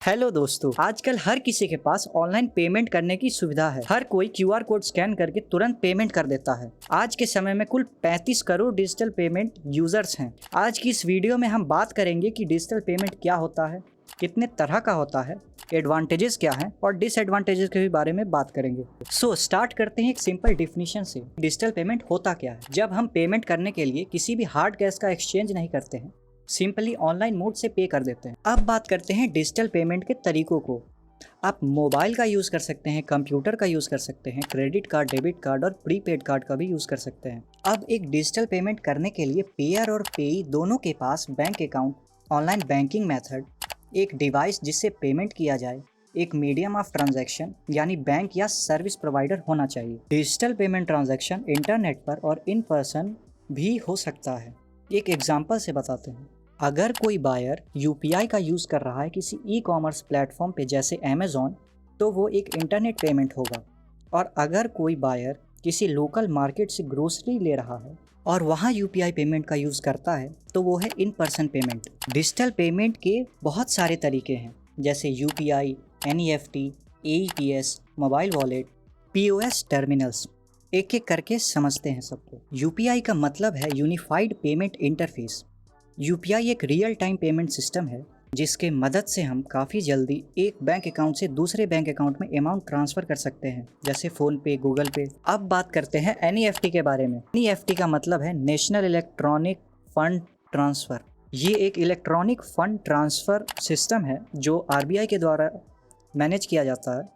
Hello दोस्तों, आजकल हर किसी के पास ऑनलाइन पेमेंट करने की सुविधा है। हर कोई क्यूआर कोड स्कैन करके तुरंत पेमेंट कर देता है। आज के समय में कुल 35 करोड़ डिजिटल पेमेंट यूजर्स हैं। आज की इस वीडियो में हम बात करेंगे कि डिजिटल पेमेंट क्या होता है, कितने तरह का होता है, एडवांटेजेस क्या हैं और डिसएडवांटेजेस के भी बारे में बात करेंगे। स्टार्ट करते हैं एक सिंपल डिफिनीशन से। डिजिटल पेमेंट होता क्या है? जब हम पेमेंट करने के लिए किसी भी हार्ड कैश का एक्सचेंज नहीं करते हैं, सिंपली ऑनलाइन मोड से पे कर देते हैं। अब बात करते हैं डिजिटल पेमेंट के तरीकों को। आप मोबाइल का यूज़ कर सकते हैं, कंप्यूटर का यूज़ कर सकते हैं, क्रेडिट कार्ड, डेबिट कार्ड और प्रीपेड कार्ड का भी यूज़ कर सकते हैं। अब एक डिजिटल पेमेंट करने के लिए पेयर और पेई दोनों के पास bank account, online banking method, एक डिवाइस जिससे पेमेंट किया जाए, एक मीडियम ऑफ ट्रांजैक्शन यानी बैंक या सर्विस प्रोवाइडर होना चाहिए। डिजिटल पेमेंट ट्रांजैक्शन इंटरनेट पर और इन पर्सन भी हो सकता है। एक एग्जांपल से बताते हैं। अगर कोई बायर यूपीआई का यूज़ कर रहा है किसी ई कॉमर्स प्लेटफॉर्म पे जैसे अमेज़ॉन, तो वो एक इंटरनेट पेमेंट होगा। और अगर कोई बायर किसी लोकल मार्केट से ग्रोसरी ले रहा है और वहाँ यूपीआई पेमेंट का यूज़ करता है, तो वो है in person payment. Digital payment के बहुत सारे तरीके हैं, जैसे UPI, NEFT, AEPS, mobile wallet, POS terminals. एक एक करके समझते हैं सबको। यूपीआई का मतलब है यूनिफाइड पेमेंट इंटरफेस। यूपीआई एक रियल टाइम पेमेंट सिस्टम है जिसके मदद से हम काफ़ी जल्दी एक बैंक अकाउंट से दूसरे बैंक अकाउंट में अमाउंट ट्रांसफ़र कर सकते हैं, जैसे फ़ोन पे, गूगल पे। अब बात करते हैं एनईएफटी के बारे में। एनईएफटी का मतलब है नेशनल इलेक्ट्रॉनिक फ़ंड ट्रांसफ़र। ये एक इलेक्ट्रॉनिक फ़ंड ट्रांसफ़र सिस्टम है जो आरबीआई के द्वारा मैनेज किया जाता है,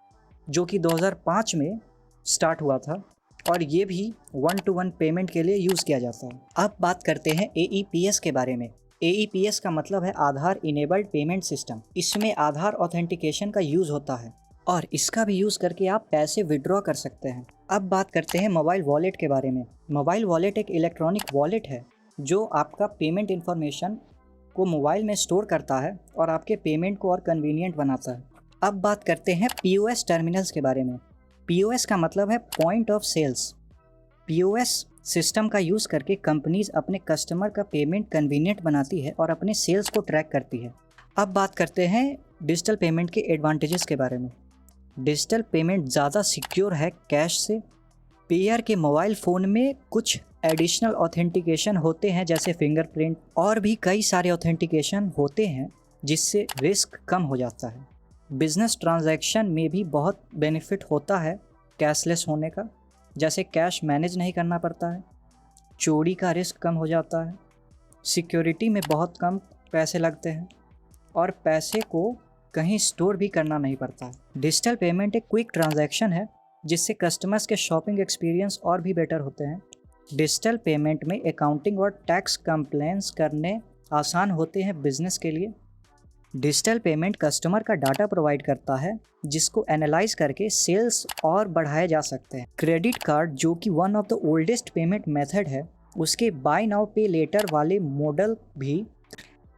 जो कि 2005 में स्टार्ट हुआ था और ये भी 1-to-1 पेमेंट के लिए यूज़ किया जाता है। अब बात करते हैं एईपीएस के बारे में। एईपीएस का मतलब है आधार इनेबल्ड पेमेंट सिस्टम। इसमें आधार ऑथेंटिकेशन का यूज़ होता है और इसका भी यूज़ करके आप पैसे विड्रॉ कर सकते हैं। अब बात करते हैं मोबाइल वॉलेट के बारे में। मोबाइल वॉलेट एक इलेक्ट्रॉनिक वॉलेट है जो आपका पेमेंट इन्फॉर्मेशन को मोबाइल में स्टोर करता है और आपके पेमेंट को और कन्वीनियंट बनाता है। अब बात करते हैं पीओएस टर्मिनल्स के बारे में। पीओएस का मतलब है point of sales. POS system का यूज़ करके कंपनीज अपने कस्टमर का पेमेंट कन्वीनियंट बनाती है और अपने सेल्स को ट्रैक करती है। अब बात करते हैं डिजिटल पेमेंट के एडवांटेजेस के बारे में। डिजिटल पेमेंट ज़्यादा सिक्योर है कैश से। पेयर के मोबाइल फ़ोन में कुछ एडिशनल ऑथेंटिकेशन होते हैं, जैसे फिंगरप्रिंट और भी कई सारे ऑथेंटिकेशन होते हैं जिससे रिस्क कम हो जाता है। बिज़नेस ट्रांजैक्शन में भी बहुत बेनिफिट होता है कैशलेस होने का, जैसे कैश मैनेज नहीं करना पड़ता है, चोरी का रिस्क कम हो जाता है, सिक्योरिटी में बहुत कम पैसे लगते हैं और पैसे को कहीं स्टोर भी करना नहीं पड़ता है। डिजिटल पेमेंट एक क्विक ट्रांजैक्शन है जिससे कस्टमर्स के शॉपिंग एक्सपीरियंस और भी बेटर होते हैं। डिजिटल पेमेंट में अकाउंटिंग और टैक्स कंप्लेंट्स करने आसान होते हैं बिजनेस के लिए। डिजिटल पेमेंट कस्टमर का डाटा प्रोवाइड करता है जिसको एनालाइज करके सेल्स और बढ़ाए जा सकते हैं। क्रेडिट कार्ड, जो कि one of the oldest payment method है, उसके बाय नाउ पे लेटर वाले मॉडल भी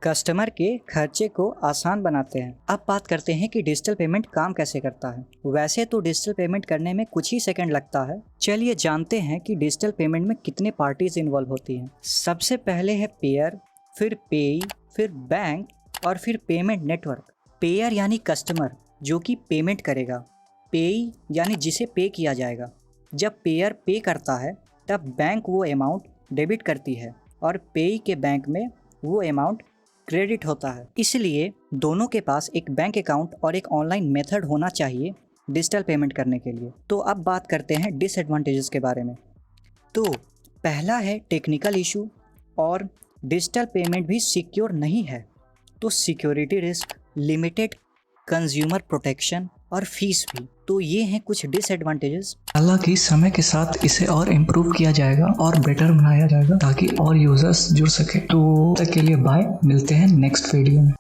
कस्टमर के खर्चे को आसान बनाते हैं। अब बात करते हैं कि डिजिटल पेमेंट काम कैसे करता है। वैसे तो डिजिटल पेमेंट करने में कुछ ही सेकंड लगता है। चलिए जानते हैं कि डिजिटल पेमेंट में कितने पार्टीज इन्वॉल्व होती हैं। सबसे पहले है पेयर, फिर पेई, फिर बैंक और फिर पेमेंट नेटवर्क। पेयर यानी कस्टमर जो कि पेमेंट करेगा। पेई यानी जिसे पे किया जाएगा। जब पेयर पे करता है तब बैंक वो अमाउंट डेबिट करती है और पेई के बैंक में वो अमाउंट क्रेडिट होता है। इसलिए दोनों के पास एक बैंक अकाउंट और एक ऑनलाइन मेथड होना चाहिए डिजिटल पेमेंट करने के लिए। तो अब बात करते हैं डिसएडवांटेजेस के बारे में। तो पहला है टेक्निकल इशू, और डिजिटल पेमेंट भी सिक्योर नहीं है, तो security risk, limited consumer protection और फीस भी। तो ये हैं कुछ डिसएडवांटेजेस। हालांकि समय के साथ इसे और इम्प्रूव किया जाएगा और बेटर बनाया जाएगा ताकि और यूजर्स जुड़ सके। तो तक के लिए बाय, मिलते हैं नेक्स्ट वीडियो में।